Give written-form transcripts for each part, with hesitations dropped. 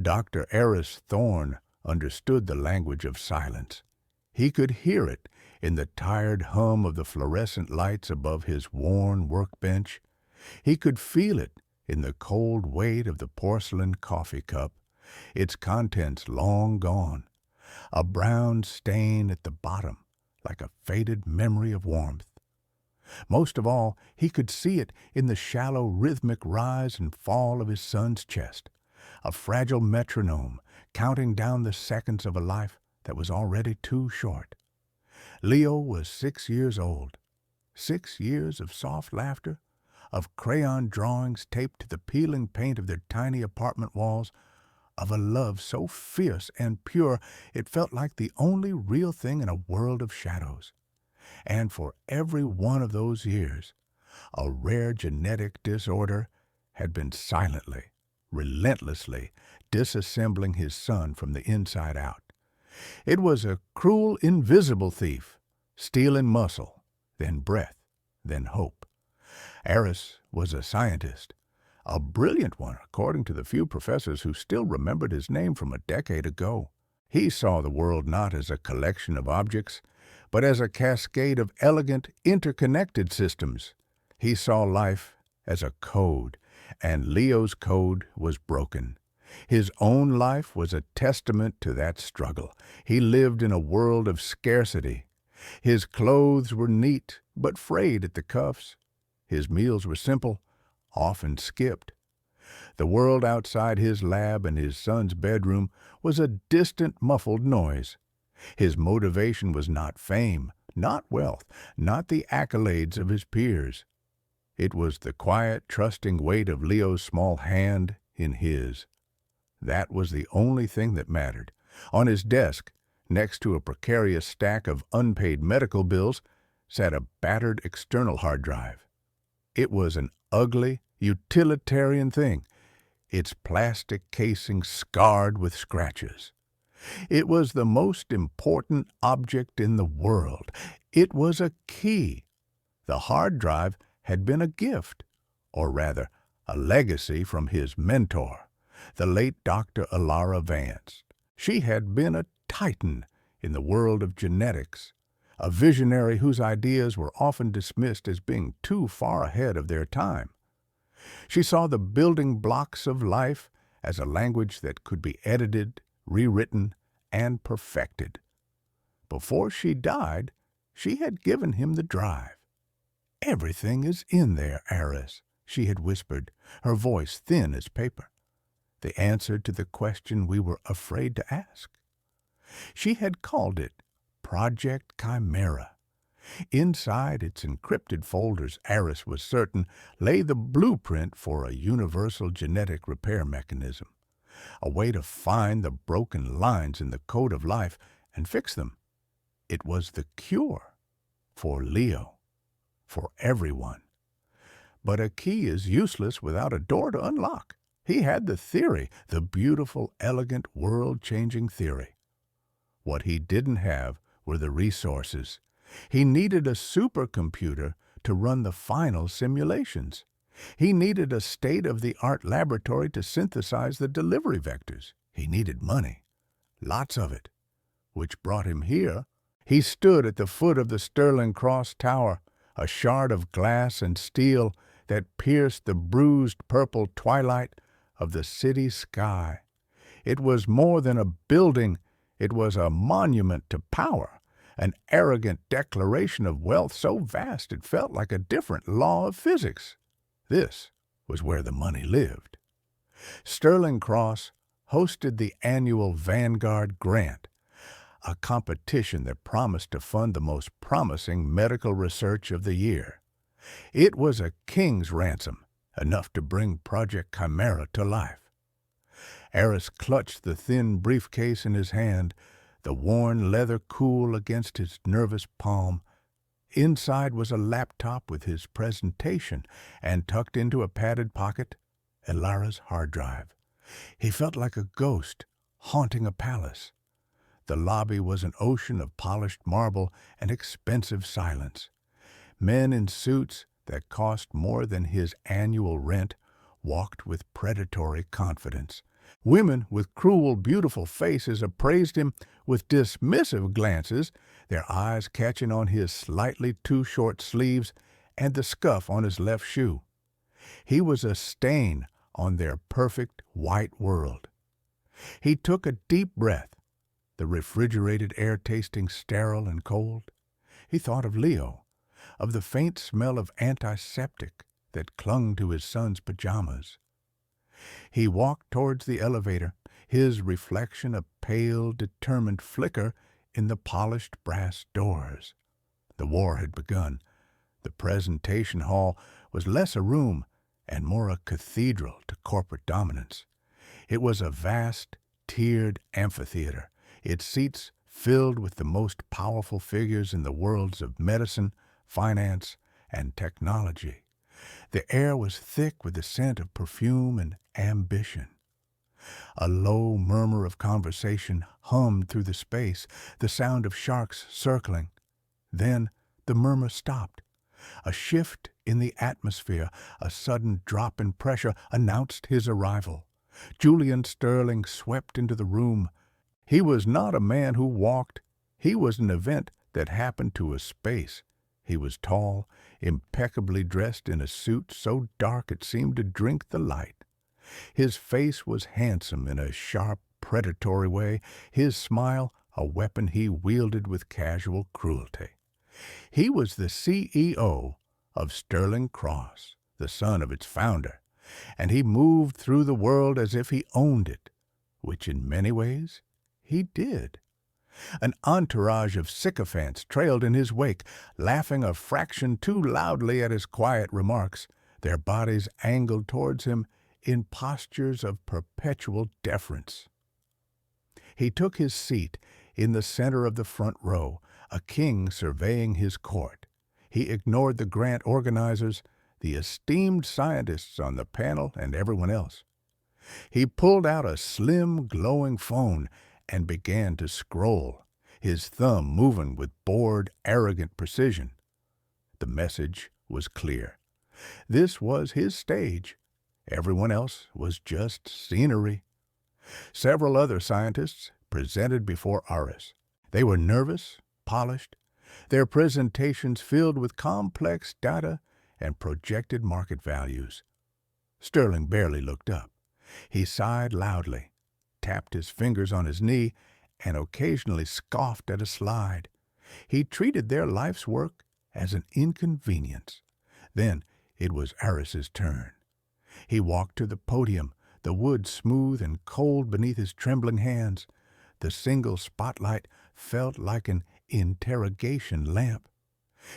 Dr. Eris Thorne understood the language of silence. He could hear it in the tired hum of the fluorescent lights above his worn workbench. He could feel it in the cold weight of the porcelain coffee cup, its contents long gone, a brown stain at the bottom, like a faded memory of warmth. Most of all, he could see it in the shallow rhythmic rise and fall of his son's chest, a fragile metronome counting down the seconds of a life that was already too short. Leo was 6 years old. 6 years of soft laughter, of crayon drawings taped to the peeling paint of their tiny apartment walls, of a love so fierce and pure it felt like the only real thing in a world of shadows. And for every one of those years, a rare genetic disorder had been silently, relentlessly disassembling his son from the inside out. It was a cruel, invisible thief, stealing muscle, then breath, then hope. Eris was a scientist, a brilliant one according to the few professors who still remembered his name from a decade ago. He saw the world not as a collection of objects, but as a cascade of elegant, interconnected systems. He saw life as a code, and Leo's code was broken. His own life was a testament to that struggle. He lived in a world of scarcity. His clothes were neat, but frayed at the cuffs. His meals were simple, often skipped. The world outside his lab and his son's bedroom was a distant, muffled noise. His motivation was not fame, not wealth, not the accolades of his peers. It was the quiet, trusting weight of Leo's small hand in his. That was the only thing that mattered. On his desk, next to a precarious stack of unpaid medical bills, sat a battered external hard drive. It was an ugly, utilitarian thing, its plastic casing scarred with scratches. It was the most important object in the world. It was a key. The hard drive had been a gift, or rather, a legacy from his mentor, the late Dr. Alara Vance. She had been a titan in the world of genetics, a visionary whose ideas were often dismissed as being too far ahead of their time. She saw the building blocks of life as a language that could be edited, rewritten, and perfected. Before she died, she had given him the drive. "Everything is in there, Eris," she had whispered, her voice thin as paper. The answer to the question we were afraid to ask. She had called it Project Chimera. Inside its encrypted folders, Eris was certain, lay the blueprint for a universal genetic repair mechanism, a way to find the broken lines in the code of life and fix them. It was the cure for Leo, for everyone. But a key is useless without a door to unlock. He had the theory, the beautiful, elegant, world-changing theory. What he didn't have were the resources. He needed a supercomputer to run the final simulations. He needed a state-of-the-art laboratory to synthesize the delivery vectors. He needed money, lots of it, which brought him here. He stood at the foot of the Sterling Cross Tower, a shard of glass and steel that pierced the bruised purple twilight of the city sky. It was more than a building. It was a monument to power, an arrogant declaration of wealth so vast it felt like a different law of physics. This was where the money lived. Sterling Cross hosted the annual Vanguard Grant, a competition that promised to fund the most promising medical research of the year. It was a king's ransom, enough to bring Project Chimera to life. Eris clutched the thin briefcase in his hand, the worn leather cool against his nervous palm. Inside was a laptop with his presentation, and tucked into a padded pocket, Alara's hard drive. He felt like a ghost haunting a palace. The lobby was an ocean of polished marble and expensive silence. Men in suits that cost more than his annual rent walked with predatory confidence, Women with cruel, beautiful faces appraised him with dismissive glances, their eyes catching on his slightly too short sleeves and the scuff on his left shoe. He was a stain on their perfect white world. He took a deep breath, the refrigerated air tasting sterile and cold. He thought of Leo, of the faint smell of antiseptic that clung to his son's pajamas. He walked towards the elevator, his reflection a pale, determined flicker in the polished brass doors. The war had begun. The presentation hall was less a room and more a cathedral to corporate dominance. It was a vast, tiered amphitheater, its seats filled with the most powerful figures in the worlds of medicine, finance, and technology. The air was thick with the scent of perfume and ambition. A low murmur of conversation hummed through the space, the sound of sharks circling. Then the murmur stopped. A shift in the atmosphere, a sudden drop in pressure announced his arrival. Julian Sterling swept into the room. He was not a man who walked. He was an event that happened to a space. He was tall, impeccably dressed in a suit so dark it seemed to drink the light. His face was handsome in a sharp, predatory way, his smile a weapon he wielded with casual cruelty. He was the CEO of Sterling Cross, the son of its founder, and he moved through the world as if he owned it, which in many ways he did. An entourage of sycophants trailed in his wake, laughing a fraction too loudly at his quiet remarks, their bodies angled towards him in postures of perpetual deference. He took his seat in the center of the front row, a king surveying his court. He ignored the grant organizers, the esteemed scientists on the panel, and everyone else. He pulled out a slim, glowing phone and began to scroll, his thumb moving with bored, arrogant precision. The message was clear. This was his stage. Everyone else was just scenery. Several other scientists presented before Aris. They were nervous, polished, their presentations filled with complex data and projected market values. Sterling barely looked up. He sighed loudly, tapped his fingers on his knee, and occasionally scoffed at a slide. He treated their life's work as an inconvenience. Then it was Aris's turn. He walked to the podium, the wood smooth and cold beneath his trembling hands. The single spotlight felt like an interrogation lamp.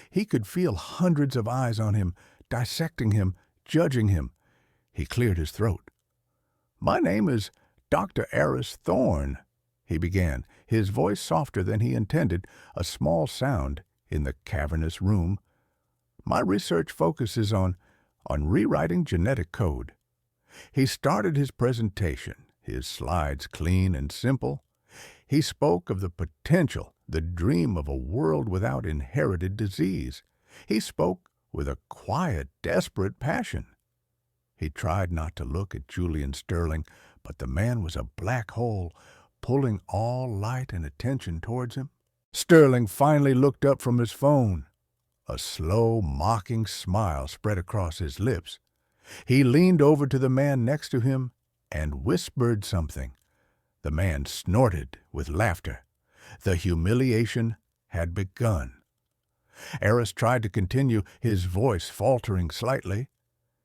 He could feel hundreds of eyes on him, dissecting him, judging him. He cleared his throat. "My name is Dr. Aris Thorne," he began, his voice softer than he intended, a small sound in the cavernous room. "My research focuses on rewriting genetic code." He started his presentation, his slides clean and simple. He spoke of the potential, the dream of a world without inherited disease. He spoke with a quiet, desperate passion. He tried not to look at Julian Sterling, but the man was a black hole, pulling all light and attention towards him. Sterling finally looked up from his phone. A slow, mocking smile spread across his lips. He leaned over to the man next to him and whispered something. The man snorted with laughter. The humiliation had begun. Aris tried to continue, his voice faltering slightly.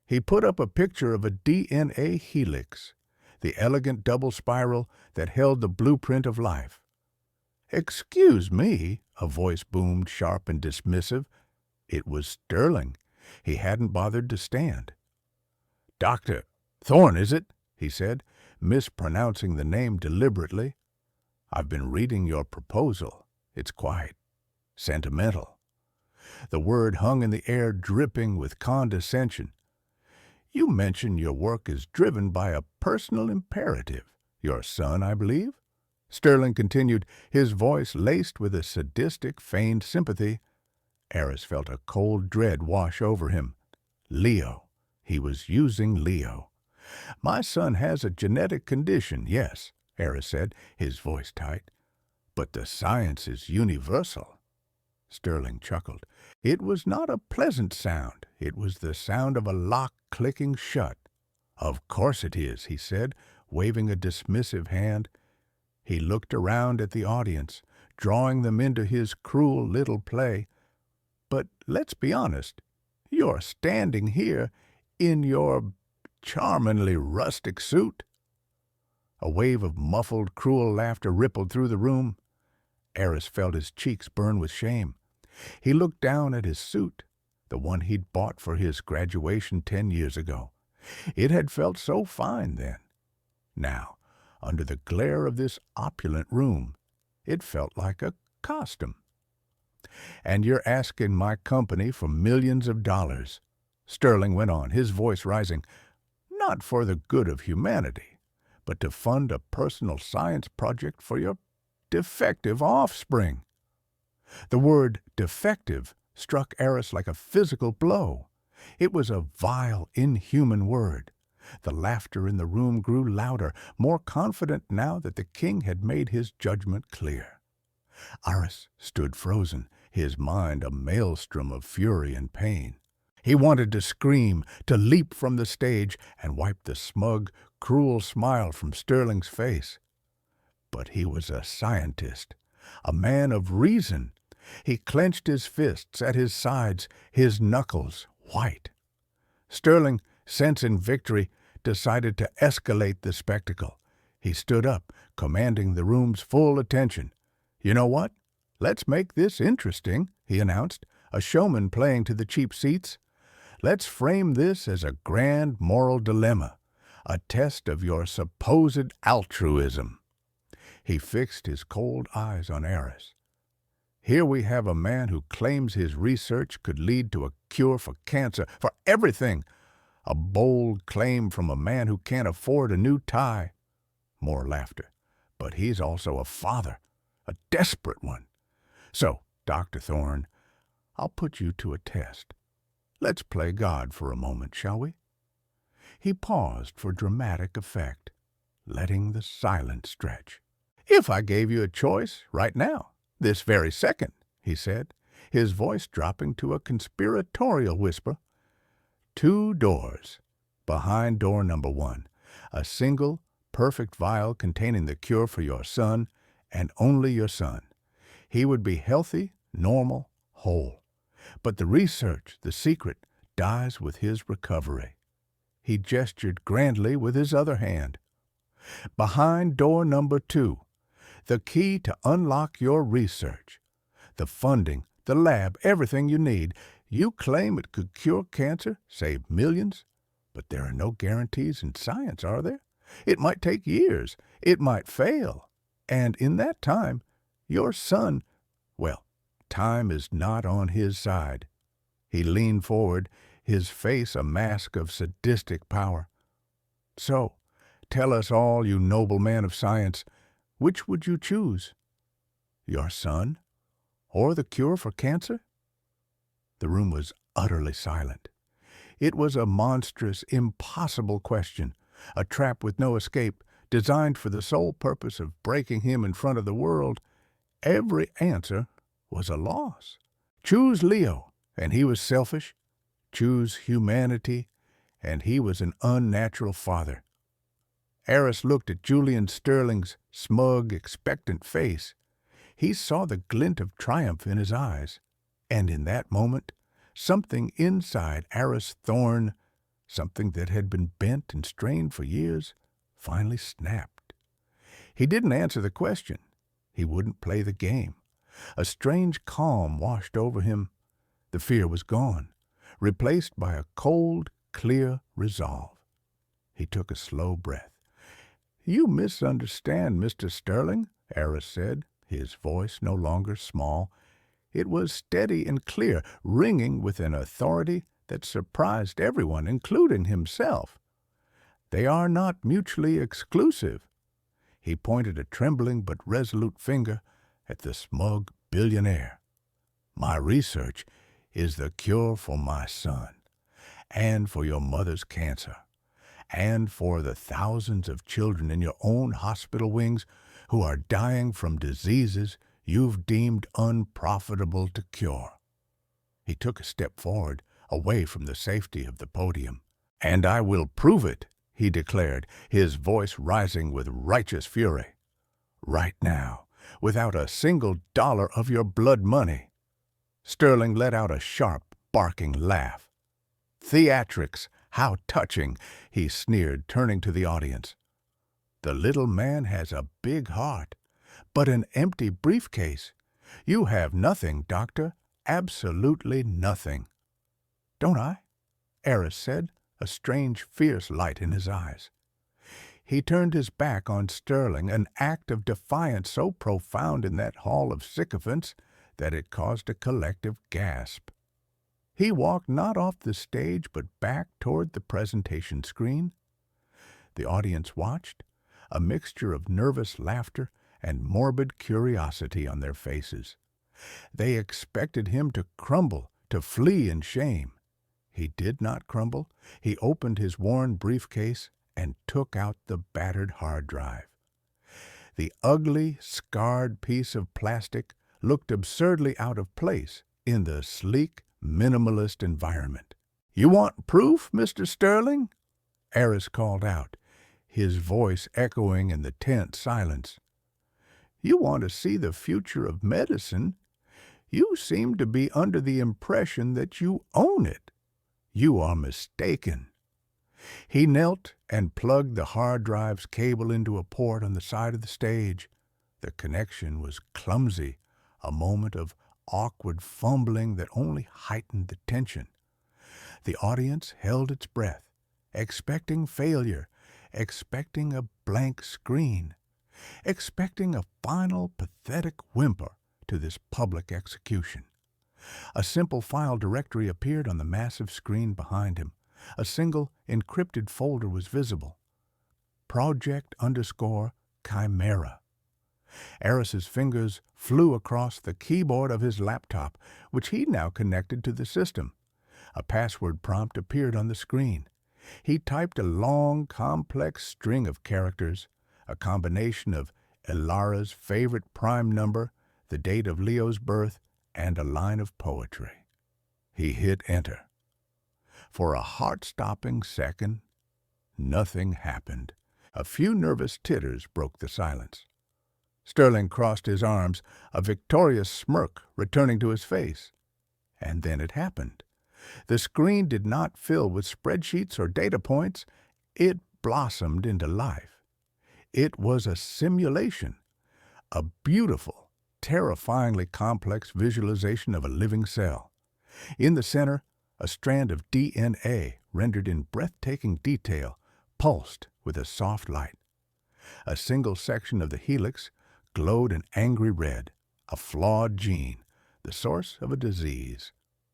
He put up a picture of a DNA helix, the elegant double spiral that held the blueprint of life. "Excuse me," a voice boomed, sharp and dismissive. It was Sterling. He hadn't bothered to stand. "Dr. Thorne, is it?" he said, mispronouncing the name deliberately. "I've been reading your proposal. It's quite sentimental." The word hung in the air, dripping with condescension. "You mention your work is driven by a personal imperative. Your son, I believe?" Sterling continued, his voice laced with a sadistic, feigned sympathy. Aris felt a cold dread wash over him. Leo. He was using Leo. My son has a genetic condition, yes, Harris said, his voice tight. But the science is universal. Sterling chuckled. It was not a pleasant sound. It was the sound of a lock clicking shut. Of course it is, he said, waving a dismissive hand. He looked around at the audience, drawing them into his cruel little play. But let's be honest. You're standing here in your charmingly rustic suit. A wave of muffled, cruel laughter rippled through the room. Eris felt his cheeks burn with shame. He looked down at his suit, the one he'd bought for his graduation 10 years ago. It had felt so fine then. Now, under the glare of this opulent room, it felt like a costume. And you're asking my company for millions of dollars, Sterling went on, his voice rising, not for the good of humanity, but to fund a personal science project for your defective offspring. The word defective struck Eris like a physical blow. It was a vile, inhuman word. The laughter in the room grew louder, more confident now that the king had made his judgment clear. Eris stood frozen, his mind a maelstrom of fury and pain. He wanted to scream, to leap from the stage and wipe the smug, cruel smile from Sterling's face. But he was a scientist, a man of reason. He clenched his fists at his sides, his knuckles white. Sterling, sensing victory, decided to escalate the spectacle. He stood up, commanding the room's full attention. "You know what? Let's make this interesting," he announced, a showman playing to the cheap seats. "Let's frame this as a grand moral dilemma, a test of your supposed altruism." He fixed his cold eyes on Eris. Here we have a man who claims his research could lead to a cure for cancer, for everything. A bold claim from a man who can't afford a new tie. More laughter. But he's also a father, a desperate one. So, Dr. Thorne, I'll put you to a test. Let's play God for a moment, shall we? He paused for dramatic effect, letting the silence stretch. "If I gave you a choice right now, this very second," he said, his voice dropping to a conspiratorial whisper. "Two doors. Behind door number 1, a single, perfect vial containing the cure for your son, and only your son. He would be healthy, normal, whole. But the research, the secret, dies with his recovery." He gestured grandly with his other hand. "Behind door number 2, the key to unlock your research. The funding, the lab, everything you need. You claim it could cure cancer, save millions. But there are no guarantees in science, are there? It might take years. It might fail. And in that time, your son, well, time is not on his side." He leaned forward, his face a mask of sadistic power. "So, tell us all, you noble man of science, which would you choose? Your son, or the cure for cancer?" The room was utterly silent. It was a monstrous, impossible question, a trap with no escape, designed for the sole purpose of breaking him in front of the world. Every answer was a loss. Choose Leo, and he was selfish. Choose humanity, and he was an unnatural father. Eris looked at Julian Sterling's smug, expectant face. He saw the glint of triumph in his eyes, and in that moment, something inside Eris Thorne, something that had been bent and strained for years, finally snapped. He didn't answer the question. He wouldn't play the game. A strange calm washed over him. The fear was gone, replaced by a cold, clear resolve. He took a slow breath. "You misunderstand, Mr. Sterling," Eris said, his voice no longer small. It was steady and clear, ringing with an authority that surprised everyone, including himself. "They are not mutually exclusive." He pointed a trembling but resolute finger at the smug billionaire. "My research is the cure for my son, and for your mother's cancer, and for the thousands of children in your own hospital wings who are dying from diseases you've deemed unprofitable to cure. He took a step forward, away from the safety of the podium. "And I will prove it," he declared, his voice rising with righteous fury. "Right now, without a single dollar of your blood money." Sterling let out a sharp, barking laugh. "Theatrics, how touching," he sneered, turning to the audience. "The little man has a big heart, but an empty briefcase. You have nothing, doctor, absolutely nothing." "Don't I?" Eris said, a strange, fierce light in his eyes. He turned his back on Sterling, an act of defiance so profound in that hall of sycophants that it caused a collective gasp. He walked not off the stage but back toward the presentation screen. The audience watched, a mixture of nervous laughter and morbid curiosity on their faces. They expected him to crumble, to flee in shame. He did not crumble. He opened his worn briefcase and took out the battered hard drive. The ugly, scarred piece of plastic looked absurdly out of place in the sleek, minimalist environment. "You want proof, Mr. Sterling?" Eris called out, his voice echoing in the tense silence. "You want to see the future of medicine? You seem to be under the impression that you own it. You are mistaken." He knelt and plugged the hard drive's cable into a port on the side of the stage. The connection was clumsy, a moment of awkward fumbling that only heightened the tension. The audience held its breath, expecting failure, expecting a blank screen, expecting a final pathetic whimper to this public execution. A simple file directory appeared on the massive screen behind him. A single encrypted folder was visible. Project_Chimera. Eris's fingers flew across the keyboard of his laptop, which he now connected to the system. A password prompt appeared on the screen. He typed a long, complex string of characters, a combination of Elara's favorite prime number, the date of Leo's birth, and a line of poetry. He hit enter. For a heart-stopping second, nothing happened. A few nervous titters broke the silence. Sterling crossed his arms, a victorious smirk returning to his face. And then it happened. The screen did not fill with spreadsheets or data points. It blossomed into life. It was a simulation, a beautiful, terrifyingly complex visualization of a living cell. In the center, a strand of DNA, rendered in breathtaking detail, pulsed with a soft light. A single section of the helix glowed an angry red, a flawed gene, the source of a disease.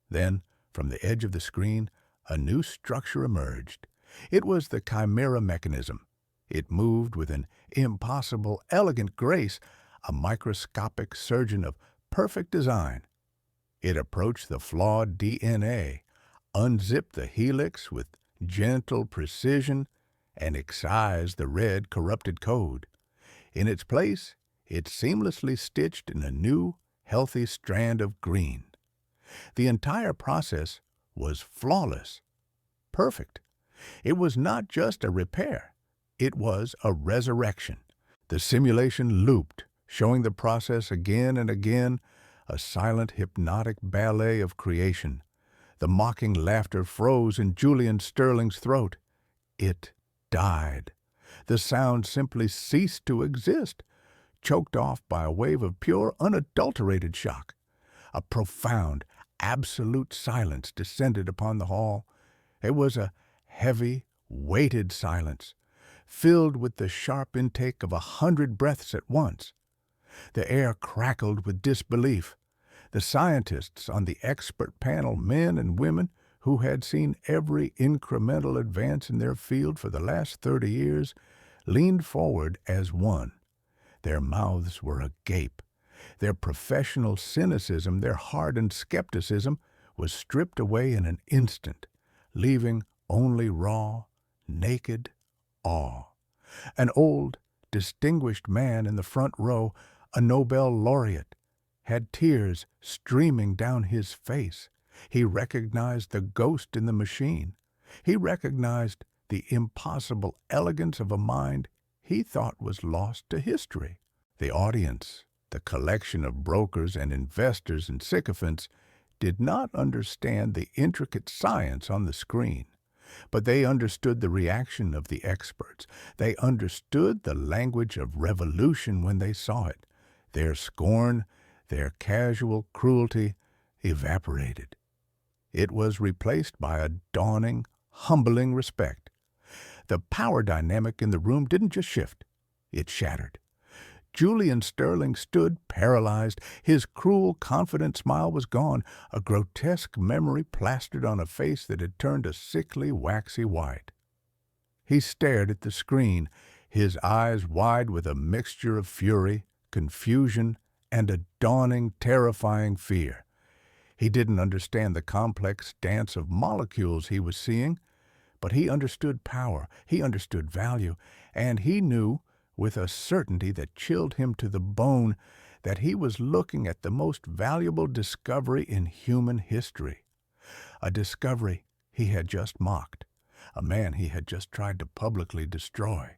Then, from the edge of the screen, a new structure emerged. It was the chimera mechanism. It moved with an impossible, elegant grace, a microscopic surgeon of perfect design. It approached the flawed DNA, unzipped the helix with gentle precision, and excised the red, corrupted code. In its place, it seamlessly stitched in a new, healthy strand of green. The entire process was flawless, perfect. It was not just a repair. It was a resurrection. The simulation looped, showing the process again and again, a silent, hypnotic ballet of creation. The mocking laughter froze in Julian Sterling's throat. It died. The sound simply ceased to exist, choked off by a wave of pure, unadulterated shock. A profound, absolute silence descended upon the hall. It was a heavy, weighted silence, filled with the sharp intake of 100 breaths at once. The air crackled with disbelief. The scientists on the expert panel, men and women who had seen every incremental advance in their field for the last 30 years, leaned forward as one. Their mouths were agape. Their professional cynicism, their hardened skepticism, was stripped away in an instant, leaving only raw, naked awe. An old, distinguished man in the front row, a Nobel laureate, had tears streaming down his face. He recognized the ghost in the machine. He recognized the impossible elegance of a mind he thought was lost to history. The audience, the collection of brokers and investors and sycophants, did not understand the intricate science on the screen, but they understood the reaction of the experts. They understood the language of revolution when they saw it. Their scorn, their casual cruelty evaporated. It was replaced by a dawning, humbling respect. The power dynamic in the room didn't just shift, it shattered. Julian Sterling stood paralyzed. His cruel, confident smile was gone, a grotesque memory plastered on a face that had turned a sickly, waxy white. He stared at the screen, his eyes wide with a mixture of fury, confusion, and a dawning, terrifying fear. He didn't understand the complex dance of molecules he was seeing, but he understood power, he understood value, and he knew, with a certainty that chilled him to the bone, that he was looking at the most valuable discovery in human history. A discovery he had just mocked, a man he had just tried to publicly destroy.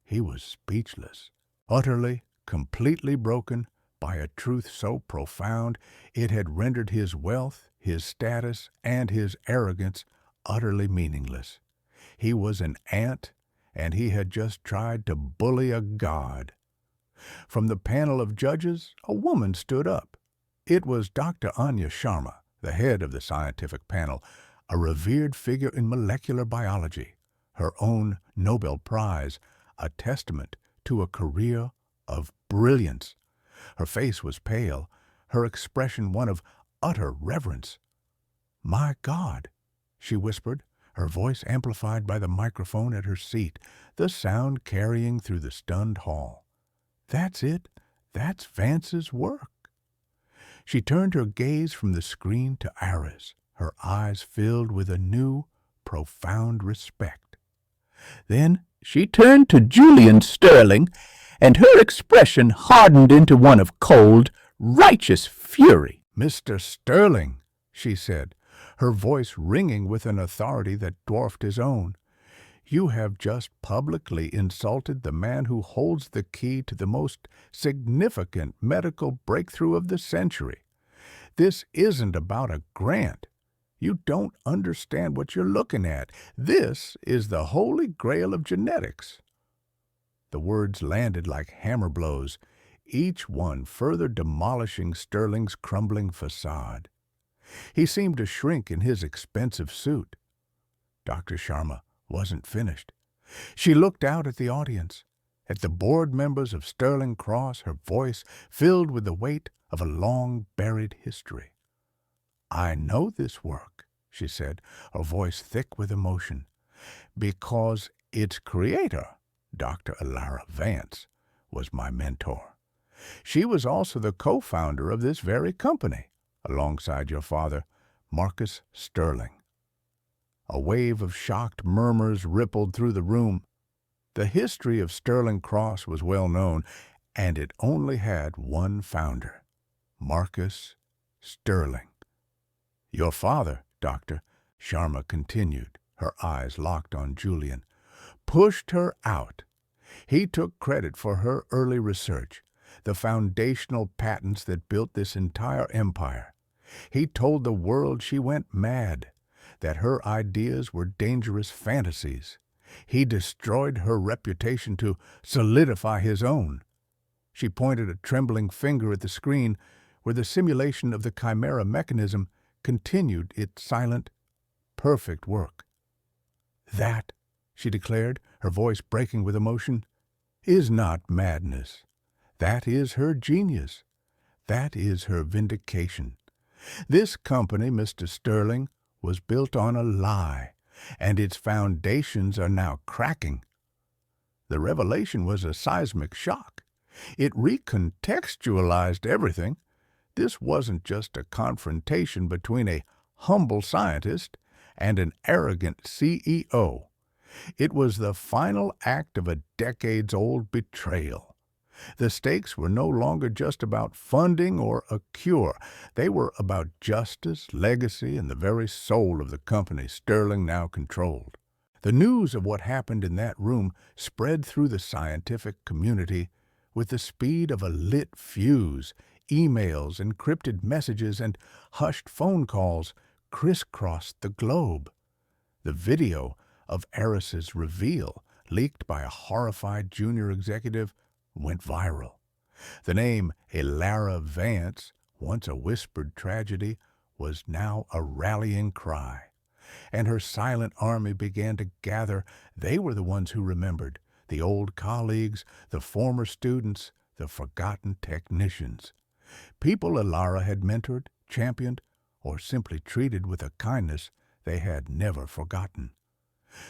He was speechless, utterly, completely broken by a truth so profound it had rendered his wealth, his status, and his arrogance utterly meaningless. He was an ant, and he had just tried to bully a god. From the panel of judges, a woman stood up. It was Dr. Anya Sharma, the head of the scientific panel, a revered figure in molecular biology, her own Nobel Prize, a testament to a career of brilliance. Her face was pale, her expression one of utter reverence. "My God," she whispered, her voice amplified by the microphone at her seat, the sound carrying through the stunned hall. "That's it. That's Vance's work." She turned her gaze from the screen to Ares, her eyes filled with a new, profound respect. Then she turned to Julian Sterling, and her expression hardened into one of cold, righteous fury. "Mr. Sterling," she said, her voice ringing with an authority that dwarfed his own, "you have just publicly insulted the man who holds the key to the most significant medical breakthrough of the century. This isn't about a grant. You don't understand what you're looking at. This is the holy grail of genetics." The words landed like hammer blows, each one further demolishing Sterling's crumbling facade. He seemed to shrink in his expensive suit. Dr. Sharma wasn't finished. She looked out at the audience, at the board members of Sterling Cross, her voice filled with the weight of a long-buried history. "I know this work," she said, her voice thick with emotion, "because its creator, Dr. Elara Vance, was my mentor. She was also the co-founder of this very company, alongside your father, Marcus Sterling." A wave of shocked murmurs rippled through the room. The history of Sterling Cross was well known, and it only had one founder, Marcus Sterling. "Your father, Doctor," Sharma continued, her eyes locked on Julian, "pushed her out. He took credit for her early research, the foundational patents that built this entire empire. He told the world she went mad, that her ideas were dangerous fantasies. He destroyed her reputation to solidify his own." She pointed a trembling finger at the screen where the simulation of the chimera mechanism continued its silent, perfect work. "That," she declared, her voice breaking with emotion, "is not madness. That is her genius. That is her vindication. This company, Mr. Sterling, was built on a lie, and its foundations are now cracking. The revelation was a seismic shock. It recontextualized everything. This wasn't just a confrontation between a humble scientist and an arrogant CEO. It was the final act of a decades-old betrayal. The stakes were no longer just about funding or a cure. They were about justice, legacy, and the very soul of the company Sterling now controlled. The news of what happened in that room spread through the scientific community with the speed of a lit fuse. Emails, encrypted messages, and hushed phone calls crisscrossed the globe. The video of Eris's reveal, leaked by a horrified junior executive, went viral. The name Elara Vance, once a whispered tragedy, was now a rallying cry. And her silent army began to gather. They were the ones who remembered, the old colleagues, the former students, the forgotten technicians. People Elara had mentored, championed, or simply treated with a kindness they had never forgotten.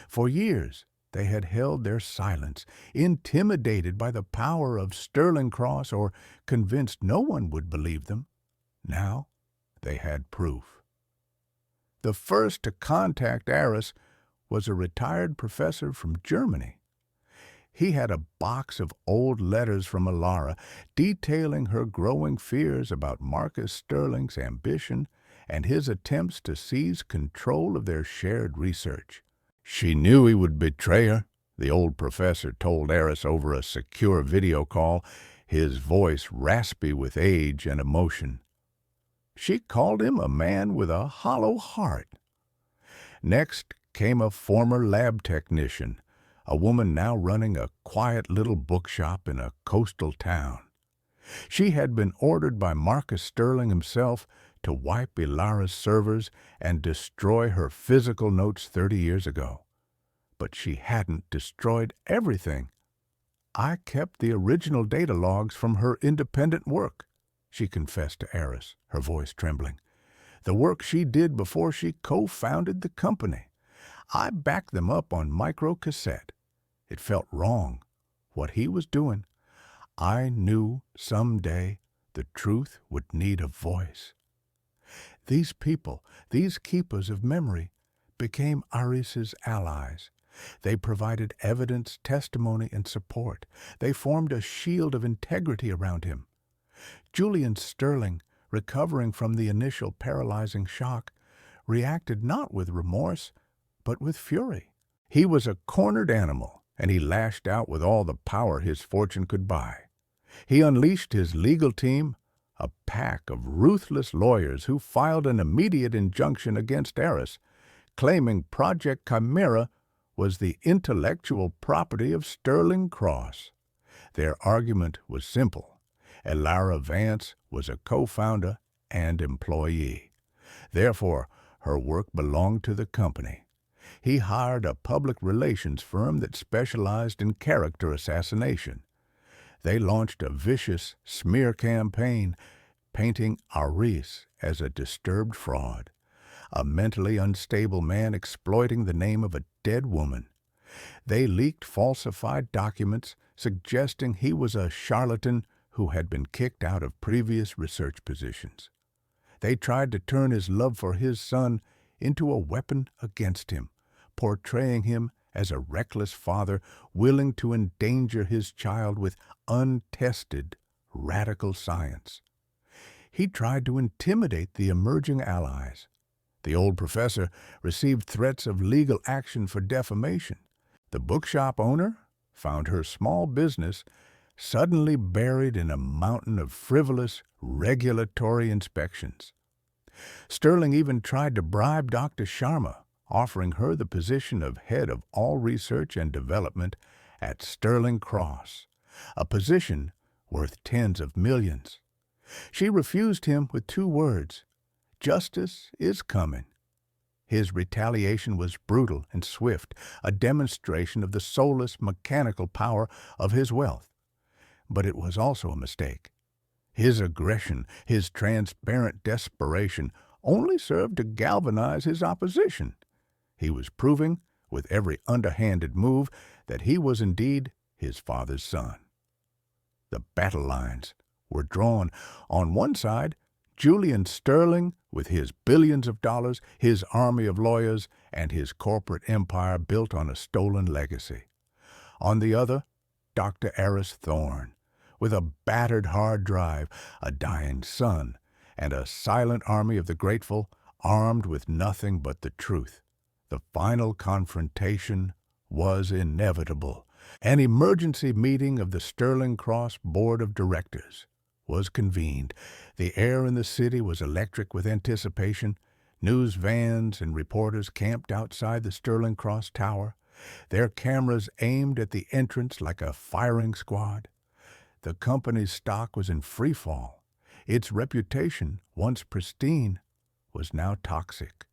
For years, they had held their silence, intimidated by the power of Sterling Cross or convinced no one would believe them. Now they had proof. The first to contact Eris was a retired professor from Germany. He had a box of old letters from Elara detailing her growing fears about Marcus Sterling's ambition and his attempts to seize control of their shared research. She knew he would betray her, the old professor told Eris over a secure video call, his voice raspy with age and emotion. She called him a man with a hollow heart. Next came a former lab technician, a woman now running a quiet little bookshop in a coastal town. She had been ordered by Marcus Sterling himself to wipe Elara's servers and destroy her physical notes 30 years ago. But she hadn't destroyed everything. "I kept the original data logs from her independent work," she confessed to Eris, her voice trembling. "The work she did before she co-founded the company. I backed them up on microcassette. It felt wrong, what he was doing. I knew someday the truth would need a voice." These people, these keepers of memory, became Aris's allies. They provided evidence, testimony, and support. They formed a shield of integrity around him. Julian Sterling, recovering from the initial paralyzing shock, reacted not with remorse, but with fury. He was a cornered animal, and he lashed out with all the power his fortune could buy. He unleashed his legal team, a pack of ruthless lawyers who filed an immediate injunction against Eris, claiming Project Chimera was the intellectual property of Sterling Cross. Their argument was simple. Elara Vance was a co-founder and employee. Therefore, her work belonged to the company. He hired a public relations firm that specialized in character assassination. They launched a vicious smear campaign, painting Aris as a disturbed fraud, a mentally unstable man exploiting the name of a dead woman. They leaked falsified documents suggesting he was a charlatan who had been kicked out of previous research positions. They tried to turn his love for his son into a weapon against him, portraying him as a reckless father willing to endanger his child with untested, radical science. He tried to intimidate the emerging allies. The old professor received threats of legal action for defamation. The bookshop owner found her small business suddenly buried in a mountain of frivolous regulatory inspections. Sterling even tried to bribe Dr. Sharma, offering her the position of head of all research and development at Sterling Cross, a position worth tens of millions. She refused him with 2 words: "Justice is coming." His retaliation was brutal and swift, a demonstration of the soulless, mechanical power of his wealth. But it was also a mistake. His aggression, his transparent desperation, only served to galvanize his opposition. He was proving, with every underhanded move, that he was indeed his father's son. The battle lines were drawn. On one side, Julian Sterling, with his billions of dollars, his army of lawyers, and his corporate empire built on a stolen legacy. On the other, Dr. Eris Thorne, with a battered hard drive, a dying son, and a silent army of the grateful, armed with nothing but the truth. The final confrontation was inevitable. An emergency meeting of the Sterling Cross Board of Directors was convened. The air in the city was electric with anticipation. News vans and reporters camped outside the Sterling Cross Tower, their cameras aimed at the entrance like a firing squad. The company's stock was in free fall. Its reputation, once pristine, was now toxic.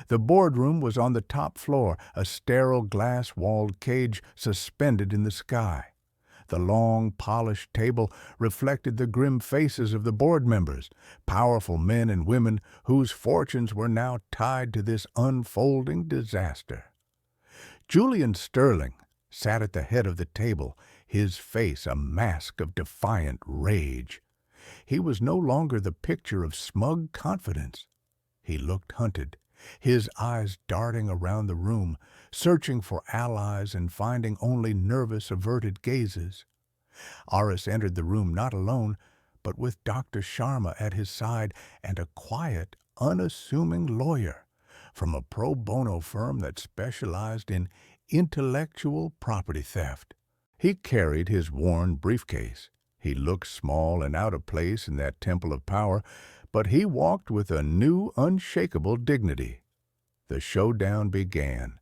The boardroom was on the top floor, a sterile glass-walled cage suspended in the sky. The long, polished table reflected the grim faces of the board members, powerful men and women whose fortunes were now tied to this unfolding disaster. Julian Sterling sat at the head of the table, his face a mask of defiant rage. He was no longer the picture of smug confidence. He looked hunted, his eyes darting around the room, searching for allies and finding only nervous, averted gazes. Aris entered the room not alone, but with Dr. Sharma at his side and a quiet, unassuming lawyer from a pro bono firm that specialized in intellectual property theft. He carried his worn briefcase. He looked small and out of place in that temple of power, but he walked with a new, unshakable dignity. The showdown began.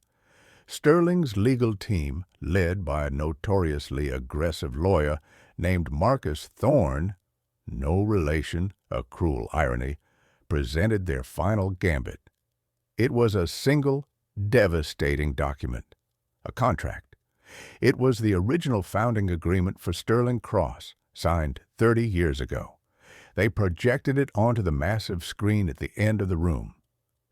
Sterling's legal team, led by a notoriously aggressive lawyer named Marcus Thorne, no relation, a cruel irony, presented their final gambit. It was a single, devastating document, a contract. It was the original founding agreement for Sterling Cross, signed 30 years ago. They projected it onto the massive screen at the end of the room.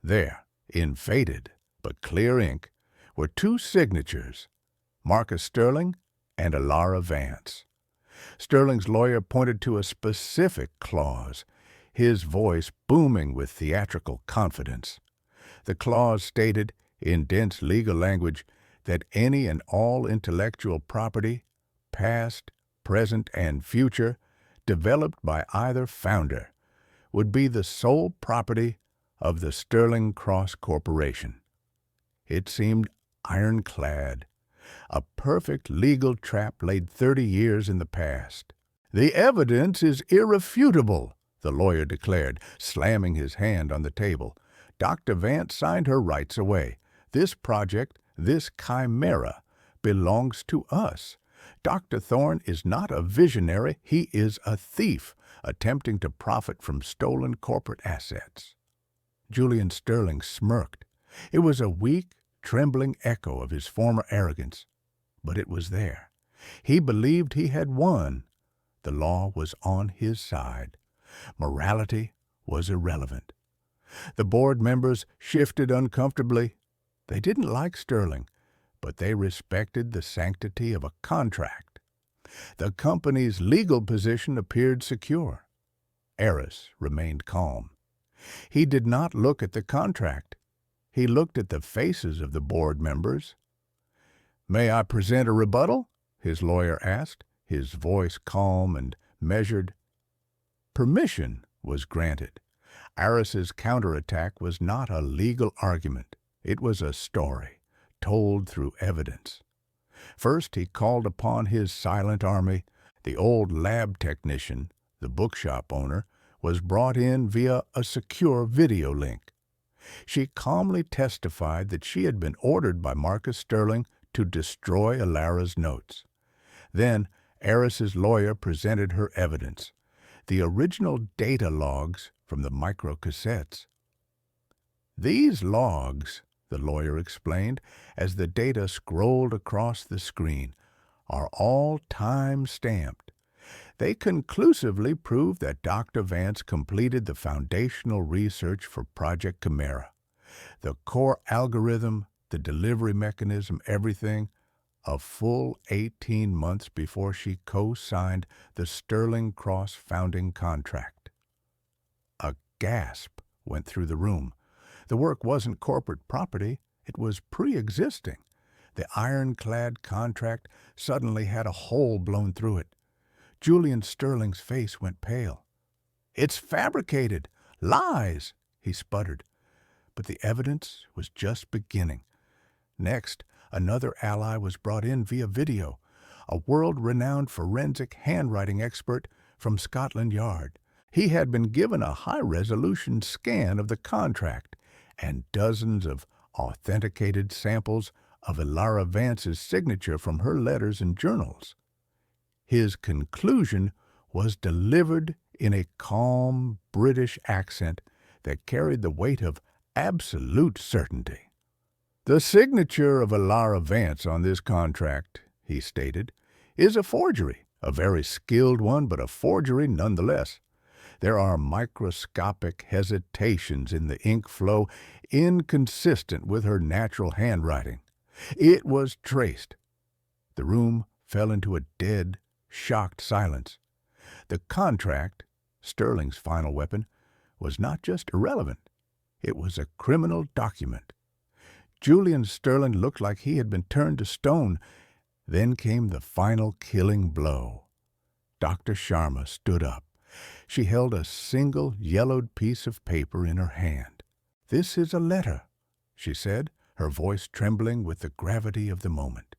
There, in faded but clear ink, were two signatures, Marcus Sterling and Alara Vance. Sterling's lawyer pointed to a specific clause, his voice booming with theatrical confidence. The clause stated, in dense legal language, that any and all intellectual property, past, present, and future, developed by either founder, would be the sole property of the Sterling Cross Corporation. It seemed ironclad, a perfect legal trap laid 30 years in the past. "The evidence is irrefutable," the lawyer declared, slamming his hand on the table. Dr. Vance signed her rights away. "This project, this chimera, belongs to us. Dr. Thorne is not a visionary, he is a thief, attempting to profit from stolen corporate assets." Julian Sterling smirked. It was a weak, trembling echo of his former arrogance, but it was there. He believed he had won. The law was on his side. Morality was irrelevant. The board members shifted uncomfortably. They didn't like Sterling, but they respected the sanctity of a contract. The company's legal position appeared secure. Eris remained calm. He did not look at the contract. He looked at the faces of the board members. "May I present a rebuttal?" his lawyer asked, his voice calm and measured. Permission was granted. Aris's counterattack was not a legal argument. It was a story, told through evidence. First, he called upon his silent army. The old lab technician, the bookshop owner, was brought in via a secure video link. She calmly testified that she had been ordered by Marcus Sterling to destroy Alara's notes. Then, Eris's lawyer presented her evidence, the original data logs from the microcassettes. "These logs," the lawyer explained, as the data scrolled across the screen, "are all time-stamped. They conclusively prove that Dr. Vance completed the foundational research for Project Chimera. The core algorithm, the delivery mechanism, everything, a full 18 months before she co-signed the Sterling Cross founding contract. A gasp went through the room. The work wasn't corporate property, it was pre-existing. The ironclad contract suddenly had a hole blown through it. Julian Sterling's face went pale. "It's fabricated! Lies!" he sputtered. But the evidence was just beginning. Next, another ally was brought in via video, a world-renowned forensic handwriting expert from Scotland Yard. He had been given a high-resolution scan of the contract and dozens of authenticated samples of Elara Vance's signature from her letters and journals. His conclusion was delivered in a calm British accent that carried the weight of absolute certainty. "The signature of Elara Vance on this contract," he stated, "is a forgery, a very skilled one, but a forgery nonetheless. There are microscopic hesitations in the ink flow inconsistent with her natural handwriting. It was traced." The room fell into a dead, shocked silence. The contract, Sterling's final weapon, was not just irrelevant. It was a criminal document. Julian Sterling looked like he had been turned to stone. Then came the final killing blow. Dr. Sharma stood up. She held a single yellowed piece of paper in her hand. "This is a letter," she said, her voice trembling with the gravity of the moment.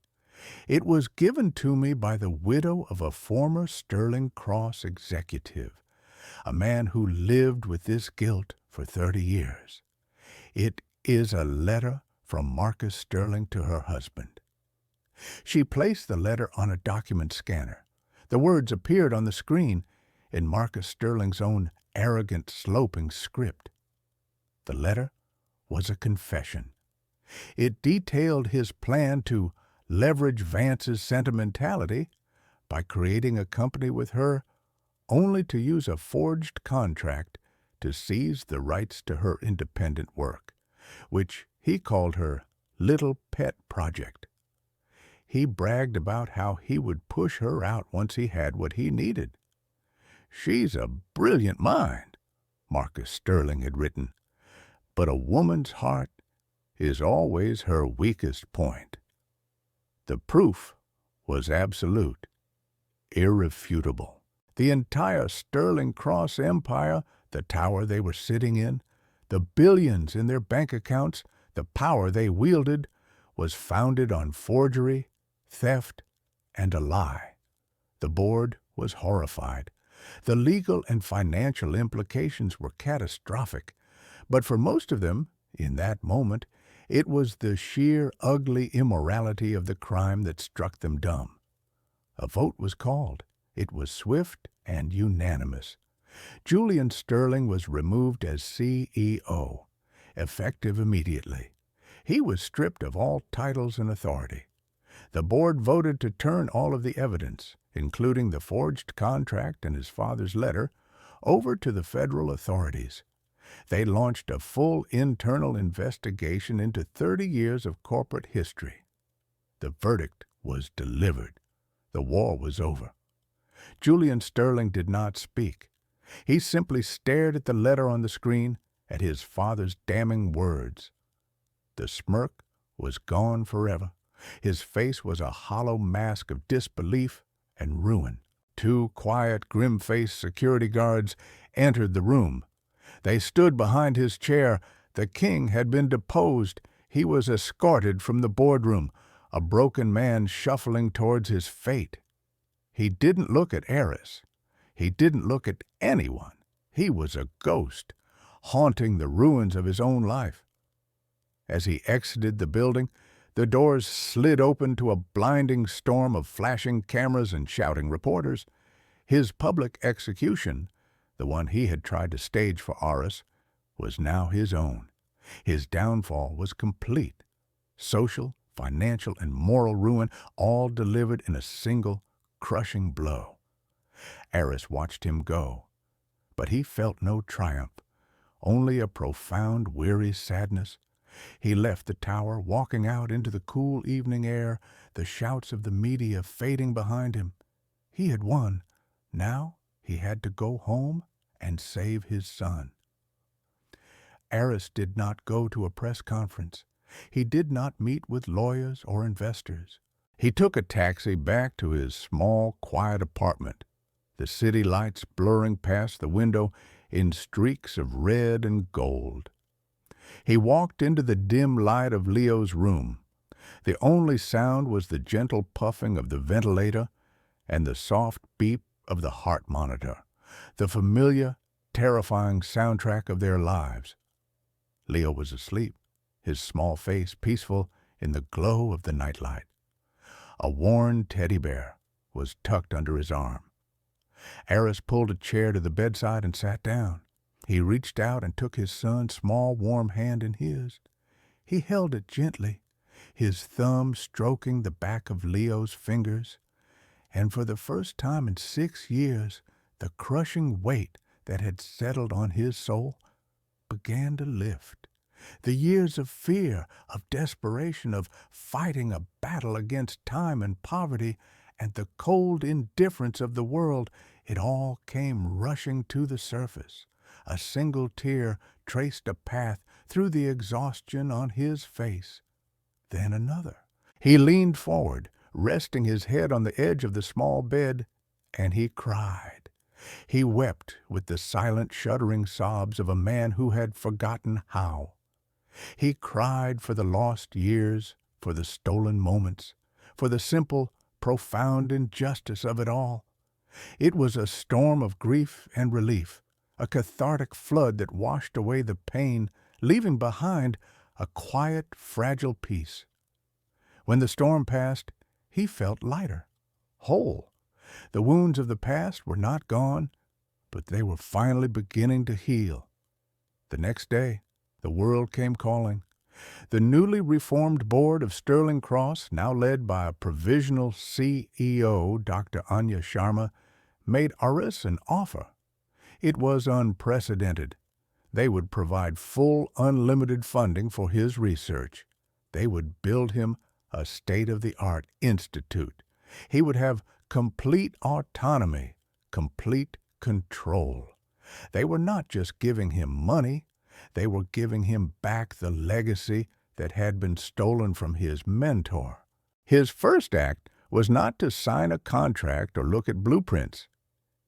"It was given to me by the widow of a former Sterling Cross executive, a man who lived with this guilt for 30 years. It is a letter from Marcus Sterling to her husband." She placed the letter on a document scanner. The words appeared on the screen in Marcus Sterling's own arrogant, sloping script. The letter was a confession. It detailed his plan to leverage Vance's sentimentality by creating a company with her, only to use a forged contract to seize the rights to her independent work, which he called her little pet project. He bragged about how he would push her out once he had what he needed. "She's a brilliant mind," Marcus Sterling had written, "but a woman's heart is always her weakest point." The proof was absolute, irrefutable. The entire Sterling Cross empire, the tower they were sitting in, the billions in their bank accounts, the power they wielded, was founded on forgery, theft, and a lie. The board was horrified. The legal and financial implications were catastrophic, but for most of them, in that moment, it was the sheer ugly immorality of the crime that struck them dumb. A vote was called. It was swift and unanimous. Julian Sterling was removed as CEO, effective immediately. He was stripped of all titles and authority. The board voted to turn all of the evidence, including the forged contract and his father's letter, over to the federal authorities. They launched a full internal investigation into 30 years of corporate history. The verdict was delivered. The war was over. Julian Sterling did not speak. He simply stared at the letter on the screen, at his father's damning words. The smirk was gone forever. His face was a hollow mask of disbelief and ruin. Two quiet, grim-faced security guards entered the room. They stood behind his chair. The king had been deposed. He was escorted from the boardroom, a broken man shuffling towards his fate. He didn't look at Eris. He didn't look at anyone. He was a ghost, haunting the ruins of his own life. As he exited the building, the doors slid open to a blinding storm of flashing cameras and shouting reporters. His public execution, the one he had tried to stage for Aris, was now his own. His downfall was complete. Social, financial, and moral ruin, all delivered in a single, crushing blow. Aris watched him go, but he felt no triumph, only a profound, weary sadness. He left the tower, walking out into the cool evening air, the shouts of the media fading behind him. He had won. Now he had to go home and save his son. Eris did not go to a press conference. He did not meet with lawyers or investors. He took a taxi back to his small, quiet apartment, the city lights blurring past the window in streaks of red and gold. He walked into the dim light of Leo's room. The only sound was the gentle puffing of the ventilator and the soft beep of the heart monitor, the familiar, terrifying soundtrack of their lives. Leo was asleep, his small face peaceful in the glow of the nightlight. A worn teddy bear was tucked under his arm. Eris pulled a chair to the bedside and sat down. He reached out and took his son's small, warm hand in his. He held it gently, his thumb stroking the back of Leo's fingers. And for the first time in 6 years, the crushing weight that had settled on his soul began to lift. The years of fear, of desperation, of fighting a battle against time and poverty, and the cold indifference of the world, it all came rushing to the surface. A single tear traced a path through the exhaustion on his face. Then another. He leaned forward, resting his head on the edge of the small bed, and he cried. He wept with the silent, shuddering sobs of a man who had forgotten how. He cried for the lost years, for the stolen moments, for the simple, profound injustice of it all. It was a storm of grief and relief, a cathartic flood that washed away the pain, leaving behind a quiet, fragile peace. When the storm passed, he felt lighter, whole. The wounds of the past were not gone, but they were finally beginning to heal. The next day, the world came calling. The newly reformed board of Sterling Cross, now led by a provisional CEO, Dr. Anya Sharma, made Eris an offer. It was unprecedented. They would provide full, unlimited funding for his research. They would build him a state-of-the-art institute. He would have complete autonomy, complete control. They were not just giving him money, they were giving him back the legacy that had been stolen from his mentor. His first act was not to sign a contract or look at blueprints.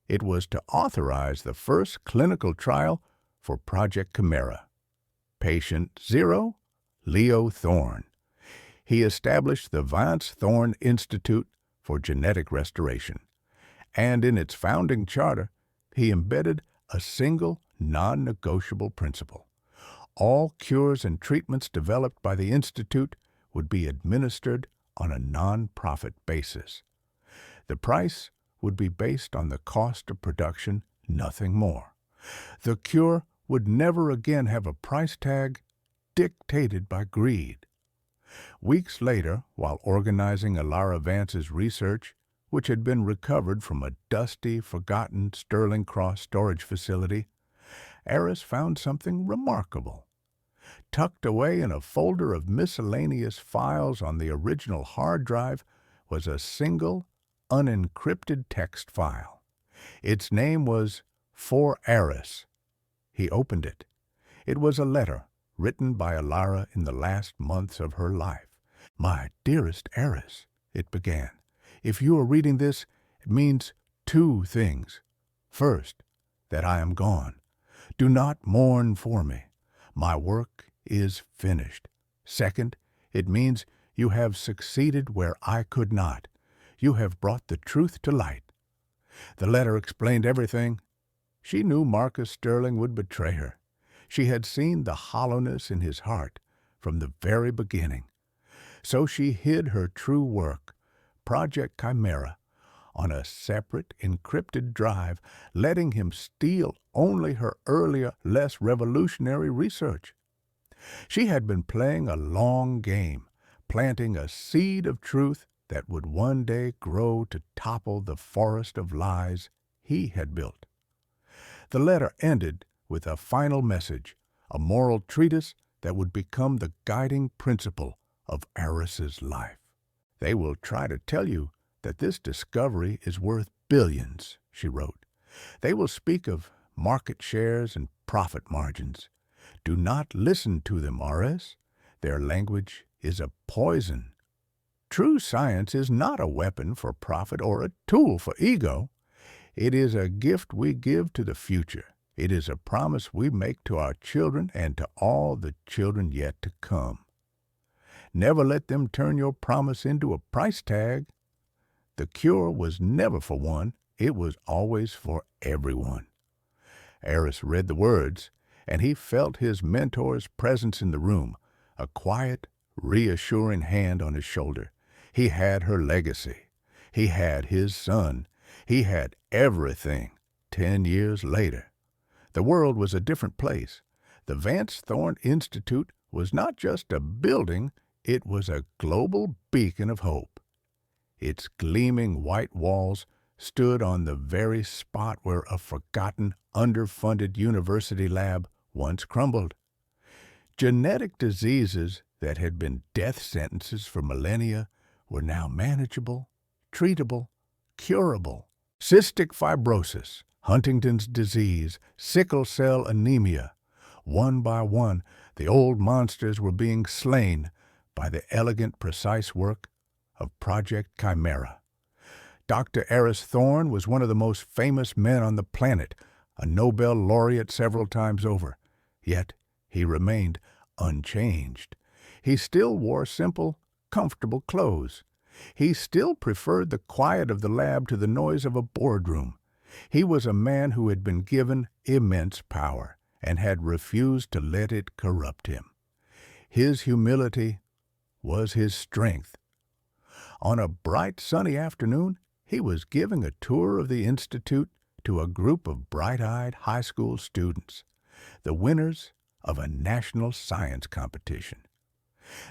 It was to authorize the first clinical trial for Project Chimera. Patient 0, Leo Thorne. He established the Vance Thorne Institute for Genetic Restoration, and in its founding charter, he embedded a single, non-negotiable principle. All cures and treatments developed by the Institute would be administered on a non-profit basis. The price would be based on the cost of production, nothing more. The cure would never again have a price tag dictated by greed. Weeks later, while organizing Elara Vance's research, which had been recovered from a dusty, forgotten Sterling Cross storage facility, Eris found something remarkable. Tucked away in a folder of miscellaneous files on the original hard drive was a single, unencrypted text file. Its name was For Eris. He opened it. It was a letter written by Elara in the last months of her life. "My dearest Eris," it began, "if you are reading this, it means 2 things. First, that I am gone. Do not mourn for me. My work is finished. Second, it means you have succeeded where I could not. You have brought the truth to light." The letter explained everything. She knew Marcus Sterling would betray her. She had seen the hollowness in his heart from the very beginning. So she hid her true work, Project Chimera, on a separate, encrypted drive, letting him steal only her earlier, less revolutionary research. She had been playing a long game, planting a seed of truth that would one day grow to topple the forest of lies he had built. The letter ended with a final message, a moral treatise that would become the guiding principle of Eris's life. "They will try to tell you that this discovery is worth billions," she wrote. "They will speak of market shares and profit margins. Do not listen to them, RS. Their language is a poison. True science is not a weapon for profit or a tool for ego. It is a gift we give to the future. It is a promise we make to our children and to all the children yet to come. Never let them turn your promise into a price tag. The cure was never for one. It was always for everyone. Eris read the words, and he felt his mentor's presence in the room, a quiet, reassuring hand on his shoulder. He had her legacy. He had his son. He had everything 10 years later. The world was a different place. The Vance Thorne Institute was not just a building, it was a global beacon of hope. Its gleaming white walls stood on the very spot where a forgotten, underfunded university lab once crumbled. Genetic diseases that had been death sentences for millennia were now manageable, treatable, curable. Cystic fibrosis, Huntington's disease, sickle cell anemia. One by one, the old monsters were being slain by the elegant, precise work of Project Chimera. Dr. Eris Thorne was one of the most famous men on the planet, a Nobel laureate several times over. Yet he remained unchanged. He still wore simple, comfortable clothes. He still preferred the quiet of the lab to the noise of a boardroom. He was a man who had been given immense power and had refused to let it corrupt him. His humility was his strength. On a bright, sunny afternoon, he was giving a tour of the Institute to a group of bright-eyed high school students, the winners of a national science competition.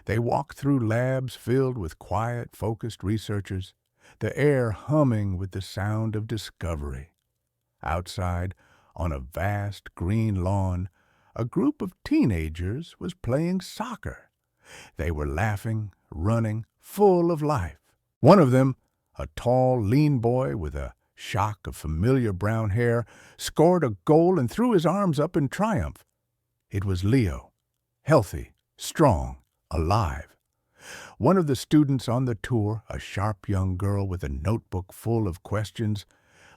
They walked through labs filled with quiet, focused researchers, the air humming with the sound of discovery. Outside, on a vast green lawn, a group of teenagers was playing soccer. They were laughing, running, full of life. One of them, a tall, lean boy with a shock of familiar brown hair, scored a goal and threw his arms up in triumph. It was Leo, healthy, strong, alive. One of the students on the tour, a sharp young girl with a notebook full of questions,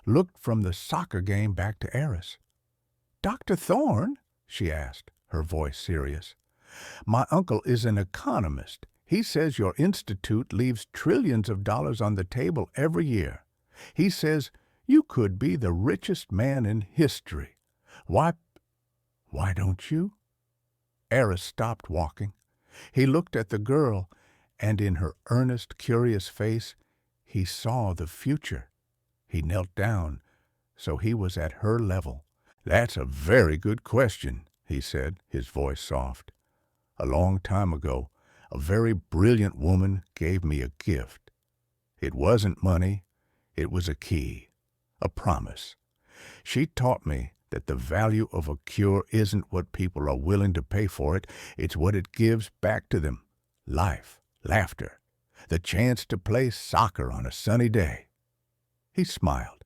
looked from the soccer game back to Eris. "Dr. Thorne?" she asked, her voice serious. "My uncle is an economist. He says your institute leaves trillions of dollars on the table every year. He says you could be the richest man in history. Why don't you?" Eris stopped walking. He looked at the girl, and in her earnest, curious face, he saw the future. He knelt down, so he was at her level. "That's a very good question," he said, his voice soft. "A long time ago, a very brilliant woman gave me a gift. It wasn't money, it was a key, a promise. She taught me that the value of a cure isn't what people are willing to pay for it, it's what it gives back to them. Life, laughter, the chance to play soccer on a sunny day." He smiled,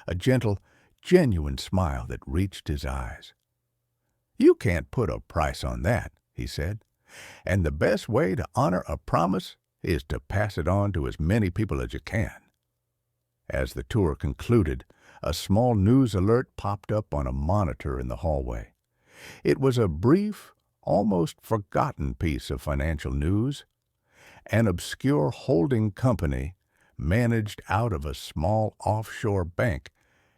a gentle, genuine smile that reached his eyes. "You can't put a price on that," he said, "and the best way to honor a promise is to pass it on to as many people as you can." As the tour concluded, a small news alert popped up on a monitor in the hallway. It was a brief, almost forgotten piece of financial news. An obscure holding company, managed out of a small offshore bank,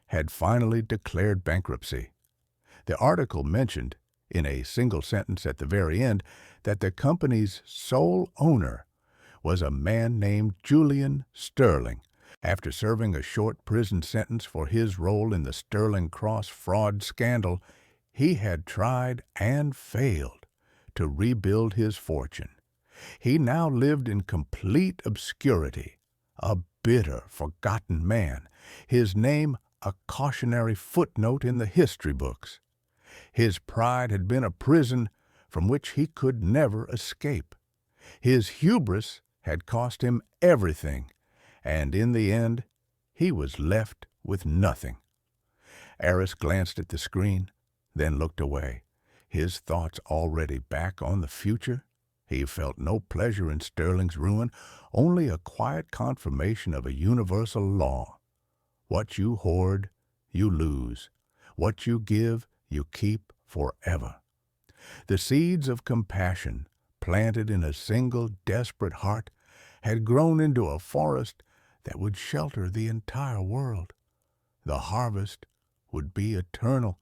had finally declared bankruptcy. The article mentioned, in a single sentence at the very end, that the company's sole owner was a man named Julian Sterling. After serving a short prison sentence for his role in the Sterling Cross fraud scandal, he had tried and failed to rebuild his fortune. He now lived in complete obscurity, a bitter, forgotten man, his name a cautionary footnote in the history books. His pride had been a prison from which he could never escape. His hubris had cost him everything, and in the end, he was left with nothing. Eris glanced at the screen, then looked away. his thoughts already back on the future. He felt no pleasure in Sterling's ruin, only a quiet confirmation of a universal law. What you hoard, you lose. What you give, you keep forever. The seeds of compassion, planted in a single desperate heart, had grown into a forest that would shelter the entire world. The harvest would be eternal,